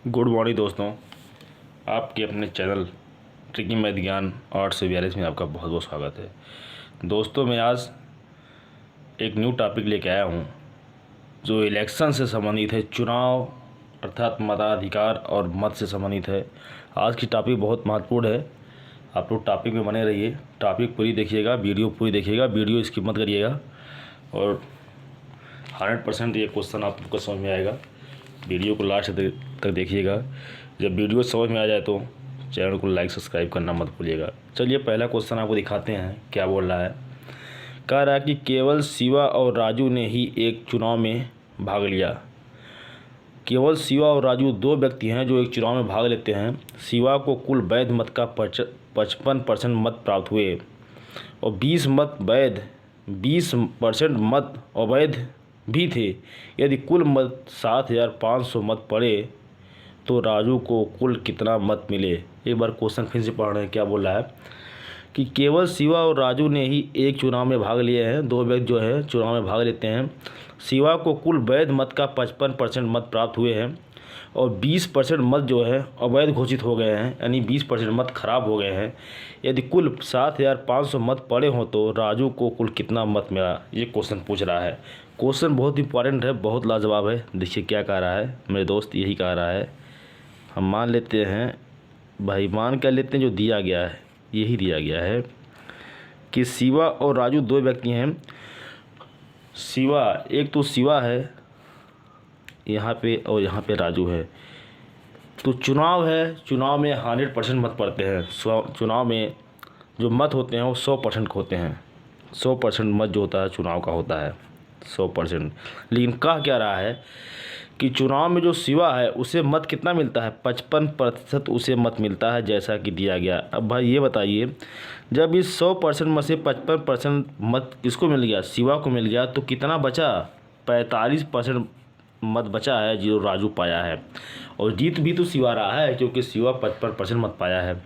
Good morning दोस्तों। आपके अपने चैनल ट्रिकी मैथ ज्ञान 842 में आपका बहुत बहुत स्वागत है। दोस्तों, मैं आज एक न्यू टॉपिक लेके आया हूँ जो इलेक्शन से संबंधित है, चुनाव अर्थात मताधिकार और मत से संबंधित है। आज की टॉपिक बहुत महत्वपूर्ण है। आप लोग टॉपिक में बने रहिए, टॉपिक पूरी देखिएगा, वीडियो पूरी देखिएगा, वीडियो स्किप मत करिएगा और 100% ये क्वेश्चन आपको समझ में आएगा। वीडियो को लास्ट तक देखिएगा। जब वीडियो समझ में आ जाए तो चैनल को लाइक सब्सक्राइब करना मत भूलिएगा। चलिए पहला क्वेश्चन आपको दिखाते हैं क्या बोल रहा है। कह रहा है कि केवल शिवा और राजू ने ही एक चुनाव में भाग लिया। केवल शिवा और राजू दो व्यक्ति हैं जो एक चुनाव में भाग लेते हैं। शिवा को कुल वैध मत का 55% मत प्राप्त हुए और 20% मत अवैध भी थे। यदि कुल मत 7,500 मत पड़े तो राजू को कुल कितना मत मिले। एक बार क्वेश्चन फिर से पढ़ रहे हैं। क्या बोल रहा है कि केवल शिवा और राजू ने ही एक चुनाव में भाग लिए हैं। दो व्यक्ति जो है चुनाव में भाग लेते हैं। शिवा को कुल वैध मत का 55% मत प्राप्त हुए हैं और 20% मत जो है अवैध घोषित हो गए हैं, यानी 20% मत खराब हो गए हैं। यदि कुल 7,500 मत पड़े हों तो राजू को कुल कितना मत मिला। ये क्वेश्चन पूछ रहा है। क्वेश्चन बहुत इंपॉर्टेंट है, बहुत लाजवाब है। देखिए क्या कह रहा है मेरे दोस्त, यही कह रहा है। हम मान लेते हैं भाई, मान क्या लेते हैं, जो दिया गया है यही दिया गया है कि शिवा और राजू दो व्यक्ति हैं। शिवा, एक तो शिवा है यहाँ पे और यहाँ पे राजू है। तो चुनाव है, चुनाव में 100% मत पड़ते हैं। चुनाव में जो मत होते हैं वो 100% होते हैं। 100% मत जो होता है चुनाव का होता है 100%। लेकिन कह क्या रहा है कि चुनाव में जो शिवा है उसे मत कितना मिलता है, 55% उसे मत मिलता है, जैसा कि दिया गया। अब भाई ये बताइए, जब इस 100% में से 55% मत किसको मिल गया, शिवा को मिल गया, तो कितना बचा, 45% मत बचा है जो राजू पाया है। और जीत भी तो शिवा रहा है क्योंकि शिवा 55% मत पाया है।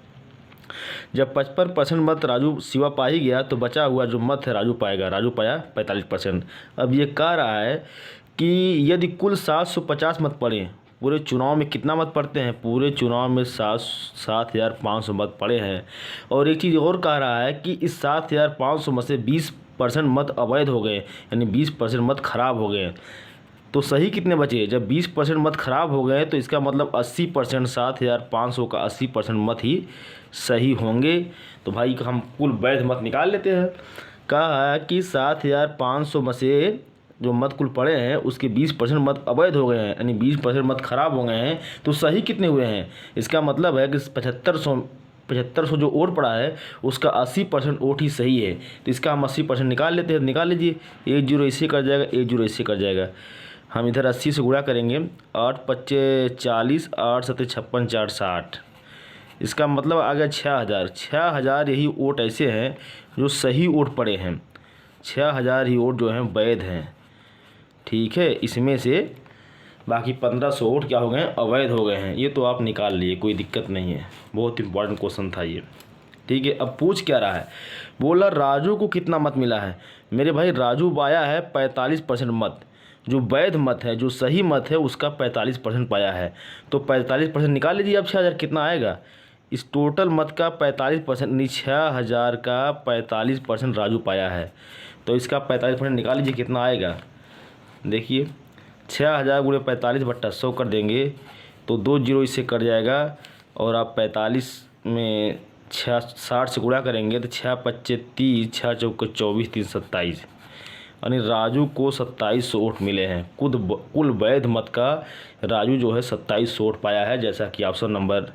जब 55% मत राजू शिवा पा ही गया तो बचा हुआ जो मत है राजू पाएगा। राजू पाया 45%। अब ये कह रहा है कि यदि कुल 750 मत पड़े, पूरे चुनाव में कितना मत पड़ते हैं, पूरे चुनाव में 7,500 मत पड़े हैं। और एक चीज़ और कह रहा है कि इस 7,500 में से 20% मत अवैध हो गए, यानी 20% मत खराब हो गए। तो सही कितने बचे, जब 20% मत खराब हो गए तो इसका मतलब 80%, 7,500 का 80% मत ही सही होंगे। तो भाई हम कुल वैध मत निकाल लेते हैं। कहा है कि 7,500 में से जो मत कुल पड़े हैं उसके 20% मत अवैध हो गए हैं, यानी 20% मत खराब हो गए हैं। तो सही कितने हुए हैं, इसका मतलब है कि 7500 जो वोट पड़ा है उसका 80% वोट ही सही है। तो इसका हम 80% निकाल लेते हैं। निकाल लीजिए, 1 0 इससे कट जाएगा, 1 0 इससे कट जाएगा। हम इधर 80 से गुणा करेंगे, 8 5 40, 8 7 56, 4 60। इसका मतलब आ गया 6,000। 6,000 यही वोट ऐसे हैं जो सही वोट पड़े हैं। 6,000 ही वोट जो हैं वैध हैं, ठीक है। इसमें से बाकी 1,500 वोट क्या हो गए हैं, अवैध हो गए हैं। ये तो आप निकाल लिए, कोई दिक्कत नहीं है। बहुत इंपॉर्टेंट क्वेश्चन था ये, ठीक है। अब पूछ क्या रहा है, बोला राजू को कितना मत मिला है। मेरे भाई राजू पाया है 45% मत। जो वैध मत है, जो सही मत है, उसका 45% पाया है। तो 45% निकाल लीजिए। अब 6,000 कितना आएगा, इस टोटल मत का 45%, नहीं 6,000 का 45% राजू पाया है। तो इसका 45% निकाल लीजिए, कितना आएगा। देखिए 6,000 गुणे 45 बट्टा 100 कर देंगे तो 2 0 इससे कट जाएगा। और आप 45 में 60 से गुणा करेंगे तो 6 25 30, 6 चौके 24, 3 27, यानी राजू को 2700 वोट मिले हैं। कुल वैध मत का राजू जो है 2700 वोट पाया है, जैसा कि ऑप्शन नंबर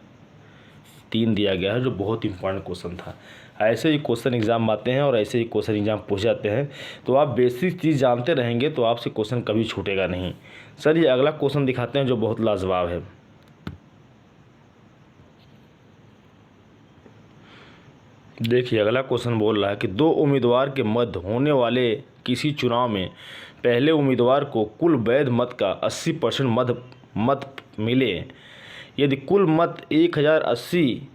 3 दिया गया है, जो बहुत इंपॉर्टेंट क्वेश्चन था। ऐसे ही क्वेश्चन एग्जाम आते हैं और ऐसे ही क्वेश्चन एग्जाम पूछ जाते हैं। तो आप बेसिक चीज़ जानते रहेंगे तो आपसे क्वेश्चन कभी छूटेगा नहीं। चलिए अगला क्वेश्चन दिखाते हैं जो बहुत लाजवाब है। देखिए अगला क्वेश्चन बोल रहा है कि दो उम्मीदवार के मध्य होने वाले किसी चुनाव में पहले उम्मीदवार को कुल वैध मत का 80% मत मिले। यदि कुल मत 1080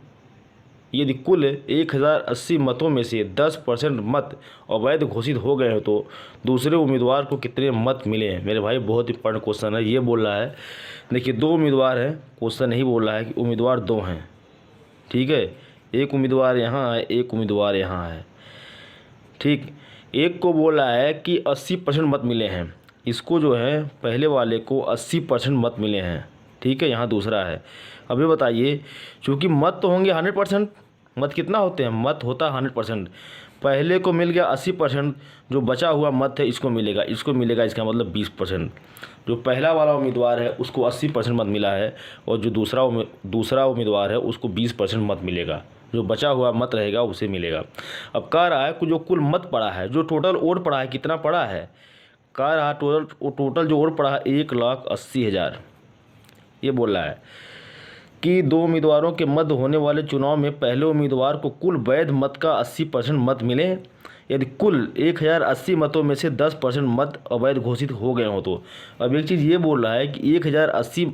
यदि कुल 1080 मतों में से 10% मत अवैध घोषित हो गए हैं तो दूसरे उम्मीदवार को कितने मत मिले हैं। मेरे भाई बहुत इंपॉर्टेंट क्वेश्चन है, ये बोल रहा है, देखिए 2 उम्मीदवार हैं, क्वेश्चन नहीं बोल रहा है कि उम्मीदवार 2 हैं, ठीक है, एक उम्मीदवार यहाँ है, एक उम्मीदवार यहाँ है, ठीक। एक को बोल रहा है कि 80% मत मिले हैं, इसको जो है पहले वाले को 80% मत मिले हैं, ठीक है, यहाँ दूसरा है। अभी बताइए, चूँकि मत तो होंगे 100%, मत कितना होते हैं, मत होता है 100%, पहले को मिल गया 80%, जो बचा हुआ मत है इसको मिलेगा, इसका मतलब 20%। जो पहला वाला उम्मीदवार है उसको 80% मत मिला है और जो दूसरा उम्मीदवार है उसको 20% मत मिलेगा, जो बचा हुआ मत रहेगा उसे मिलेगा। अब कह रहा है कि जो कुल मत पड़ा है, जो टोटल वोट पड़ा है, कितना पड़ा है, कह रहा टोटल जो वोट पड़ा है 1,80,000। ये बोल रहा है कि 2 उम्मीदवारों के मध्य होने वाले चुनाव में पहले उम्मीदवार को कुल वैध मत का 80% मत मिले यदि कुल 1080 मतों में से 10% मत अवैध घोषित हो गए हों तो। अब एक चीज़ ये बोल रहा है कि 1080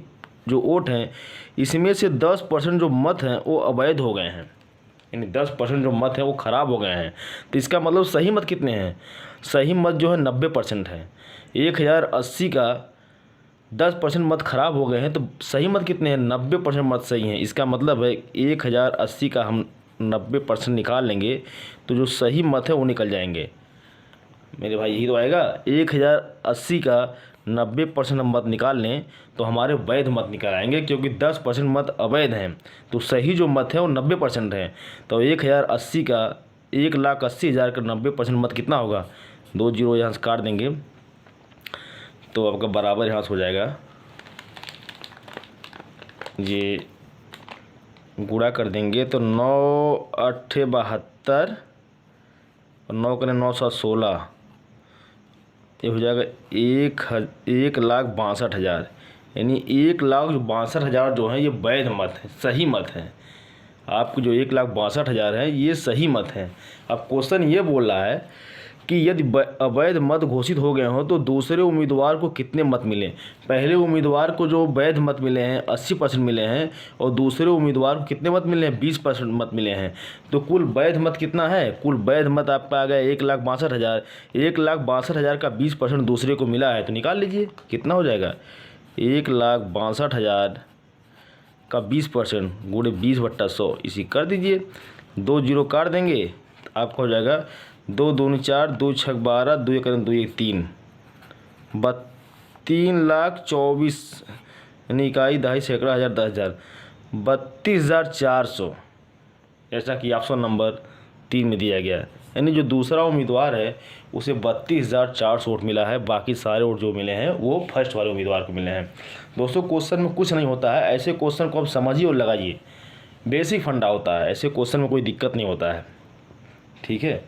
जो वोट हैं इसमें से 10% जो मत हैं वो अवैध हो गए हैं, यानी 10% जो मत हैं वो ख़राब हो गए हैं। तो इसका मतलब सही मत कितने हैं, सही मत जो है 90% है। 1080 का 10% मत ख़राब हो गए हैं तो सही मत कितने हैं, 90% मत सही हैं। इसका मतलब है 1080 का हम 90% निकाल लेंगे तो जो सही मत है वो निकल जाएंगे। मेरे भाई यही तो आएगा, 1080 का 90% हम मत निकाल लें तो हमारे वैध मत निकल आएंगे, क्योंकि 10% मत अवैध हैं तो सही जो मत है वो 90% है। तो 1080 का 1,80,000 का 90% मत कितना होगा, 2 जीरो यहाँ से काट देंगे तो आपका बराबर यहाँ से हो जाएगा, ये गुणा कर देंगे तो 9 8 72 और 9 करें 9 7 16, ये हो जाएगा 1,62,000, यानी 1,62,000 जो है ये वैध मत है, सही मत है। आपको जो 1,62,000 है ये सही मत है। अब क्वेश्चन ये बोल रहा है कि यदि अवैध मत घोषित हो गए हों तो दूसरे उम्मीदवार को कितने मत मिले। पहले उम्मीदवार को जो वैध मत मिले हैं 80% मिले हैं और दूसरे उम्मीदवार को कितने मत मिले हैं, 20% मत मिले हैं। तो कुल वैध मत कितना है, कुल वैध मत आपका आ गया 1,62,000। 1,62,000 का 20% दूसरे को मिला है तो निकाल लीजिए कितना हो जाएगा, 1,62,000 का 20% गुणे 20/100, इसी कर दीजिए, 2 जीरो काट देंगे तो आपका हो जाएगा 2 दूनी 4, 2 छक 12, 2 एक 2 1 3, 3,24,000 यानी इकाई दहाई सैकड़ा हज़ार 10,000, 32,400, जैसा कि ऑप्शन नंबर 3 में दिया गया है। यानी जो दूसरा उम्मीदवार है उसे 32,400 वोट मिला है, बाकी सारे वोट जो मिले हैं वो फर्स्ट वाले उम्मीदवार को मिले हैं। दोस्तों क्वेश्चन में कुछ नहीं होता है, ऐसे क्वेश्चन को आप समझिए और लगाइए, बेसिक फंडा होता है, ऐसे क्वेश्चन में कोई दिक्कत नहीं होता है, ठीक है।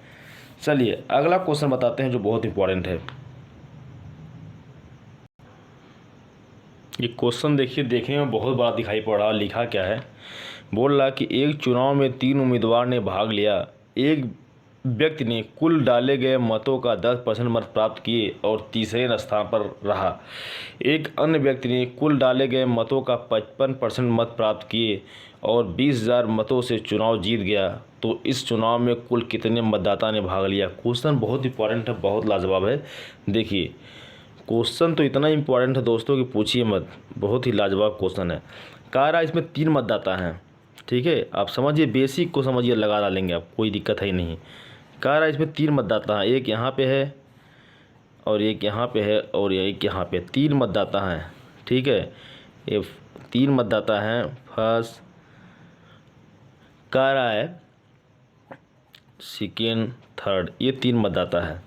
चलिए अगला क्वेश्चन बताते हैं जो बहुत इंपॉर्टेंट है। ये क्वेश्चन देखिए, देखने में बहुत बड़ा दिखाई पड़ रहा, लिखा क्या है, बोल रहा कि एक चुनाव में 3 उम्मीदवार ने भाग लिया, एक व्यक्ति ने कुल डाले गए मतों का 10% मत प्राप्त किए और तीसरे स्थान पर रहा। एक अन्य व्यक्ति ने कुल डाले गए मतों का 55% मत प्राप्त किए और 20,000 मतों से चुनाव जीत गया, तो इस चुनाव में कुल कितने मतदाता ने भाग लिया। क्वेश्चन बहुत इंपॉर्टेंट है, बहुत लाजवाब है। देखिए क्वेश्चन तो इतना इंपॉर्टेंट है दोस्तों कि पूछिए मत, बहुत ही लाजवाब क्वेश्चन है। कह रहा इसमें 3 मतदाता हैं, ठीक है, आप समझिए, बेसिक को समझिए, लगा डालेंगे आप, कोई दिक्कत है ही नहीं। कह रहा इसमें 3 मतदाता हैं, एक यहाँ पे है और एक यहाँ पे है और एक यहाँ पे, 3 मतदाता हैं, ठीक है। ये 3 मतदाता हैं, फर्स्ट कह रहा है सेकेंड थर्ड, ये 3 मतदाता है।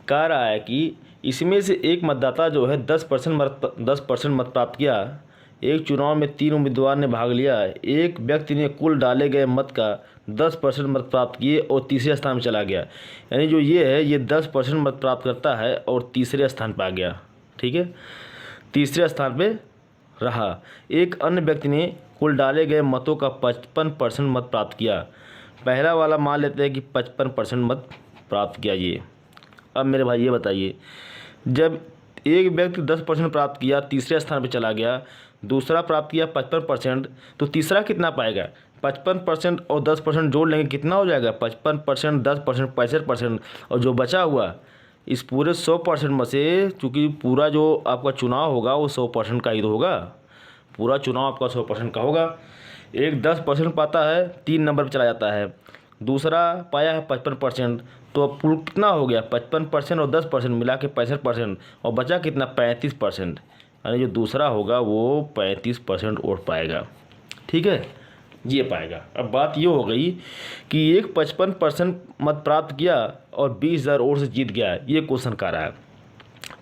कह रहा है कि इसमें से एक मतदाता जो है 10% मत प्राप्त किया। एक चुनाव में 3 उम्मीदवार ने भाग लिया, एक व्यक्ति ने कुल डाले गए मत का 10% मत प्राप्त किए और तीसरे स्थान में चला गया। यानी जो ये है ये 10% मत प्राप्त करता है और तीसरे स्थान पर आ गया, ठीक है, तीसरे स्थान पे रहा। एक अन्य व्यक्ति ने कुल डाले गए मतों का 55% मत प्राप्त किया। पहला वाला मान लेते हैं कि 55% मत प्राप्त किया ये। अब मेरे भाई ये बताइए, जब एक व्यक्ति 10% प्राप्त किया, तीसरे स्थान पर चला गया, दूसरा प्राप्त किया 55%, तो तीसरा कितना पाएगा, 55% और 10% जोड़ लेंगे कितना हो जाएगा? 55%, 10%, 65%। और जो बचा हुआ इस पूरे 100% में से, चूँकि पूरा जो आपका चुनाव होगा वो 100% का ही तो होगा, पूरा चुनाव आपका 100% का होगा। एक 10% पाता है 3 नंबर पर चला जाता है, दूसरा पाया है 55%, तो अब कुल कितना हो गया? 55% और 10% मिला के 65%, और बचा कितना? 35%। यानी जो दूसरा होगा वो 35% वोट पाएगा। ठीक है, ये पाएगा। अब बात ये हो गई कि एक 55% मत प्राप्त किया और 20,000 वोट से जीत गया, ये क्वेश्चन का रहा है।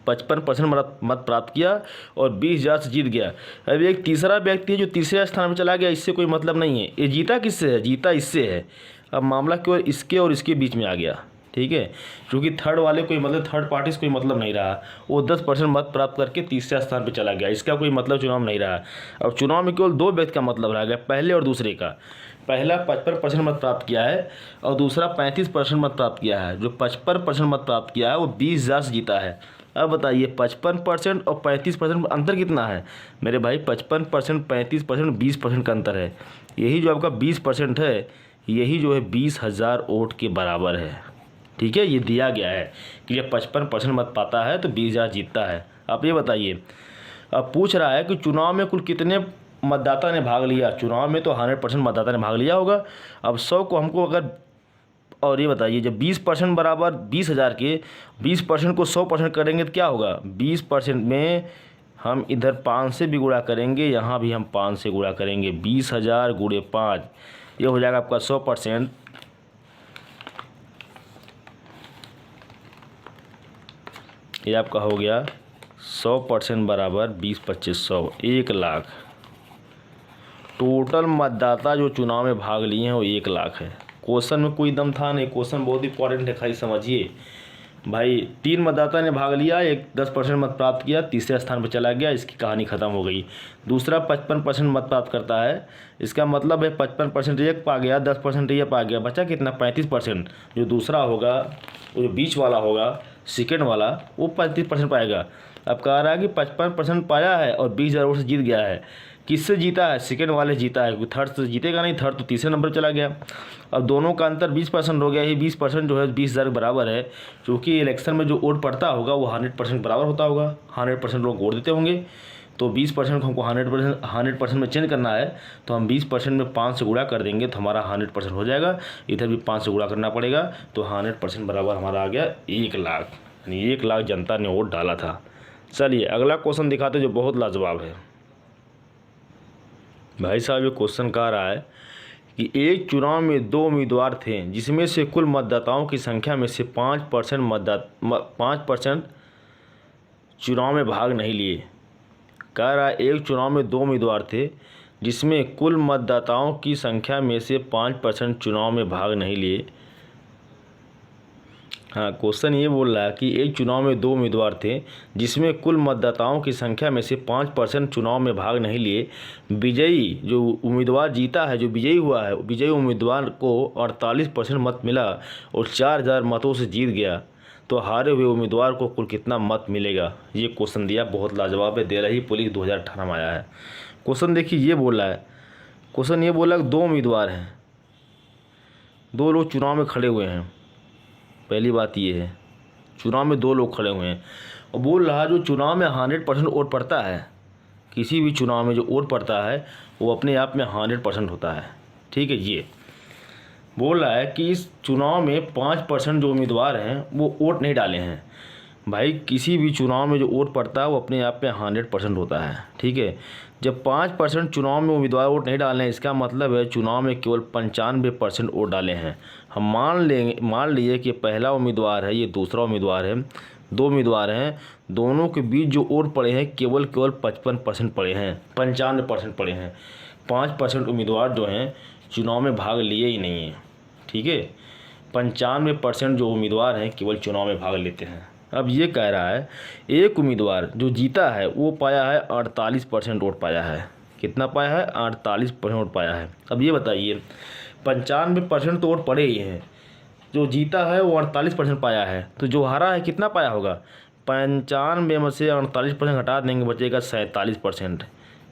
55% मत प्राप्त किया और 20,000 से जीत गया। अब एक तीसरा व्यक्ति है जो तीसरे स्थान पर चला गया, इससे कोई मतलब नहीं है। ये जीता किससे है? जीता इससे है। अब मामला केवल इसके और इसके बीच में आ गया। ठीक है, क्योंकि थर्ड वाले कोई मतलब, थर्ड पार्टी से कोई मतलब नहीं रहा, वो 10% मत प्राप्त करके तीसरे स्थान पर चला गया, इसका कोई मतलब चुनाव नहीं रहा। अब चुनाव में केवल 2 व्यक्ति का मतलब रह गया, पहले और दूसरे का। पहला 55% मत प्राप्त किया है और दूसरा 35% मत प्राप्त किया है। जो 55% मत प्राप्त किया है वो 20,000 से जीता है। अब बताइए 55% और 35% में अंतर कितना है मेरे भाई? 55%, 35%, 20% का अंतर है। यही जो आपका 20% है, यही जो है 20,000 वोट के बराबर है। ठीक है, ये दिया गया है कि ये 55% मत पाता है तो 20,000 जीतता है। आप ये बताइए, अब पूछ रहा है कि चुनाव में कुल कितने मतदाता ने भाग लिया? चुनाव में तो 100% मतदाता ने भाग लिया होगा। अब 100 को हमको अगर, और ये बताइए जब 20% बराबर 20,000 के 20% को 100% करेंगे तो क्या होगा? 20% में हम इधर 5 से भी गुणा करेंगे, यहाँ भी हम 5 से गुणा करेंगे। 20,000 गुणे 5, ये हो जाएगा आपका 100%। ये आपका हो गया 100% बराबर 20, 2500, 1 लाख। टोटल मतदाता जो चुनाव में भाग लिए हैं वो 1 लाख है। क्वेश्चन में कोई दम था नहीं, क्वेश्चन बहुत इंपॉर्टेंट है, खाली समझिए भाई। 3 मतदाता ने भाग लिया, एक 10% मत प्राप्त किया, तीसरे स्थान पर चला गया, इसकी कहानी ख़त्म हो गई। दूसरा 55% मत प्राप्त करता है, इसका मतलब है 55% एक पा गया, 10% ये पा गया, बचा कितना? 35%। जो दूसरा होगा, वो जो बीच वाला होगा, सेकेंड वाला, वो 35% पाएगा। अब कह रहा है कि 55% पाया है और 20,000 वोट से जीत गया है। किससे जीता है? सेकेंड वाले जीता है, क्योंकि थर्ड से जीतेगा नहीं, थर्ड तो तीसरे नंबर चला गया। अब दोनों का अंतर 20% हो गया। ये 20% जो है 20,000 के बराबर है, क्योंकि इलेक्शन में जो वोट पड़ता होगा वो 100% बराबर होता होगा। 100% लोग वोट देते होंगे, तो 20% को हमको 100% में चेंज करना है, तो हम 20% में 5 से गुणा कर देंगे तो हमारा 100% हो जाएगा। इधर भी 5 से गुणा करना पड़ेगा, तो 100% बराबर हमारा आ गया 1 लाख। यानी 1 लाख जनता ने वोट डाला था। चलिए अगला क्वेश्चन दिखाते जो बहुत लाजवाब है। भाई साहब ये क्वेश्चन कह रहा है कि एक चुनाव में 2 उम्मीदवार थे, जिसमें से कुल मतदाताओं की संख्या में से 5% चुनाव में भाग नहीं लिए। कह रहा है एक चुनाव में 2 उम्मीदवार थे, जिसमें कुल मतदाताओं की संख्या में से 5% चुनाव में भाग नहीं लिए। हाँ, क्वेश्चन ये बोल रहा है कि एक चुनाव में 2 उम्मीदवार थे, जिसमें कुल मतदाताओं की संख्या में से 5% चुनाव में भाग नहीं लिए। विजयी जो उम्मीदवार जीता है, जो विजयी हुआ है, विजयी उम्मीदवार को 48% मत मिला और 4,000 मतों से जीत गया, तो हारे हुए उम्मीदवार को कुल कितना मत मिलेगा? ये क्वेश्चन दिया, बहुत लाजवाब है। देलही पुलिस 2018 में आया है क्वेश्चन। देखिए ये बोल रहा है, क्वेश्चन ये बोला कि 2 उम्मीदवार हैं, 2 लोग चुनाव में खड़े हुए हैं। पहली बात ये है, चुनाव में 2 लोग खड़े हुए हैं, और बोल रहा जो चुनाव में 100% वोट पड़ता है, किसी भी चुनाव में जो वोट पड़ता है वो अपने आप में 100% होता है। ठीक है, ये बोल रहा है कि इस चुनाव में 5% जो उम्मीदवार हैं वो वोट नहीं डाले हैं। भाई किसी भी चुनाव में जो वोट पड़ता है वो अपने आप में 100% होता है। ठीक है, जब 5% चुनाव में उम्मीदवार वोट नहीं डाले हैं, इसका मतलब है चुनाव में केवल 95% वोट डाले हैं। हम मान लिए कि पहला उम्मीदवार है, ये दूसरा उम्मीदवार है, 2 उम्मीदवार हैं, दोनों के बीच जो वोट पड़े हैं केवल 55% पड़े हैं, 95% पड़े हैं। 5% उम्मीदवार जो हैं चुनाव में भाग लिए ही नहीं हैं। ठीक है, 95% जो उम्मीदवार हैं केवल चुनाव में भाग लेते हैं। अब ये कह रहा है एक उम्मीदवार जो जीता है वो पाया है 48% वोट पाया है। कितना पाया है? 48% वोट पाया है। अब ये बताइए 95% तो वोट पड़े ही हैं, जो जीता है वो 48% पाया है, तो जो हारा है कितना पाया होगा? 95 में से 48% हटा देंगे, बचेगा 47%।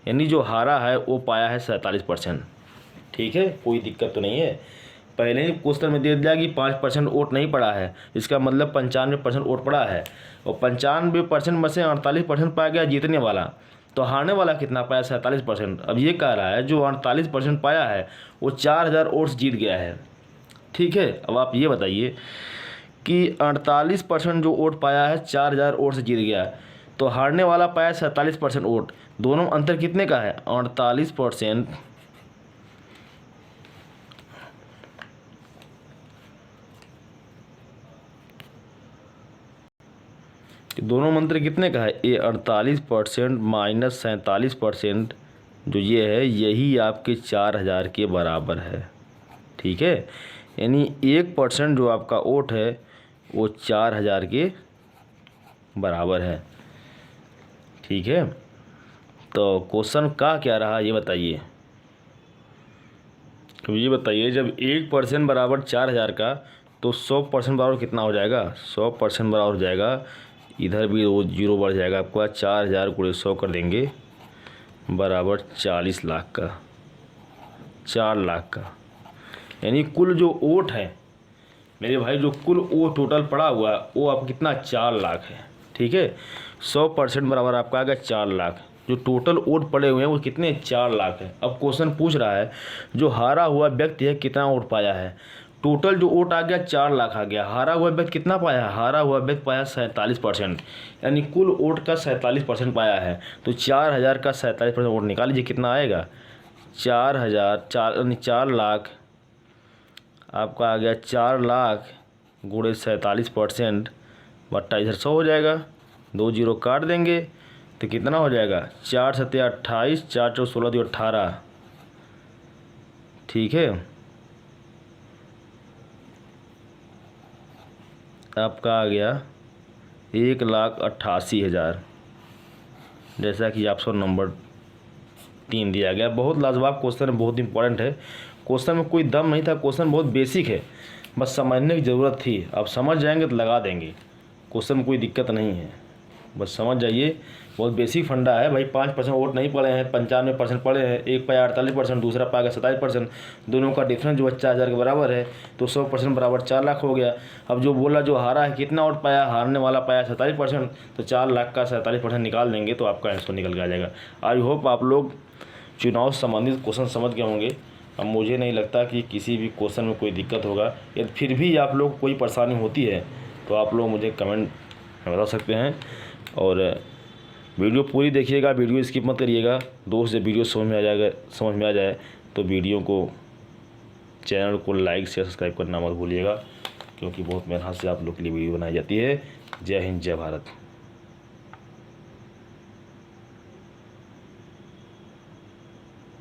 यानी जो हारा है वो पाया है 47%। ठीक है, कोई दिक्कत तो नहीं है। पहले ही क्वेश्चन में दे दिया कि 5% वोट नहीं पड़ा है, इसका मतलब 95% वोट पड़ा है, और 95% में से 48% पाया गया जीतने वाला, तो हारने वाला कितना पाया? 47%। अब ये कह रहा है जो 48% पाया है वो 4000 वोट्स जीत गया है। ठीक है, अब आप ये बताइए कि 48% जो वोट पाया है 4000 वोट से जीत गया, तो हारने वाला पाया 47% वोट, दोनों अंतर कितने का है? 48%। दोनों मंत्र कितने का है? ये 48% माइनस 47% जो ये है, यही आपके 4000 के बराबर है। ठीक है, यानी 1% जो आपका वोट है वो 4000 के बराबर है। ठीक है, तो क्वेश्चन का क्या रहा ये बताइए। तो ये बताइए, जब 1% बराबर 4000 का, तो 100% बराबर कितना हो जाएगा? 100% बराबर हो जाएगा, इधर भी वो जीरो बढ़ जाएगा आपका, 4000 गुणे 100 कर देंगे बराबर 40 लाख का, 4 लाख का। यानी कुल जो वोट है मेरे भाई, जो कुल वोट टोटल पड़ा हुआ है वो आपका कितना? 4 लाख है। ठीक है, 100% बराबर आपका आ गया 4 लाख। जो टोटल वोट पड़े हुए हैं वो कितने? 4 लाख है। अब क्वेश्चन पूछ रहा है जो हारा हुआ व्यक्ति है कितना वोट पाया है। टोटल जो वोट आ गया 4 लाख आ गया, हारा हुआ व्यक्ति कितना पाया? हारा हुआ व्यक्ति पाया 47%, यानी कुल वोट का 47% पाया है। तो 4000 का 47% वोट निकाल लीजिए, कितना आएगा? 4 लाख आपका आ गया, 4 लाख गुणे 47% बट्टा इधर 100 हो जाएगा, 2 जीरो काट देंगे तो कितना हो जाएगा? 4 सत्ते 28, 4 चौ 16 2 18। ठीक है, आपका आ गया 1,88,000, जैसा कि आपको नंबर 3 दिया गया। बहुत लाजवाब क्वेश्चन है, बहुत इंपॉर्टेंट है। क्वेश्चन में कोई दम नहीं था, क्वेश्चन बहुत बेसिक है, बस समझने की ज़रूरत थी। आप समझ जाएंगे तो लगा देंगे, क्वेश्चन में कोई दिक्कत नहीं है, बस समझ जाइए। बहुत बेसिक फंडा है भाई। 5% वोट नहीं पड़े हैं, 95% पड़े हैं। एक पाया 48%, दूसरा पाया 27%, दोनों का डिफरेंस जो 4000 के बराबर है, तो 100% बराबर 4 लाख हो गया। अब जो बोला जो हारा है कितना वोट पाया, हारने वाला पाया 47%, तो 4 लाख का 47% निकाल देंगे तो आपका आंसर निकल के आ जाएगा। आई होप आप लोग चुनाव संबंधित क्वेश्चन समझ गए होंगे। अब मुझे नहीं लगता कि किसी भी क्वेश्चन में कोई दिक्कत होगा। यदि फिर भी आप लोग कोई परेशानी होती है तो आप लोग मुझे कमेंट में बता सकते हैं। और वीडियो पूरी देखिएगा, वीडियो स्किप मत करिएगा। दोस्त जब वीडियो समझ में आ जाए तो वीडियो को, चैनल को लाइक शेयर सब्सक्राइब करना मत भूलिएगा, क्योंकि बहुत मेहनत से आप लोग के लिए वीडियो बनाई जाती है। जय हिंद, जय भारत।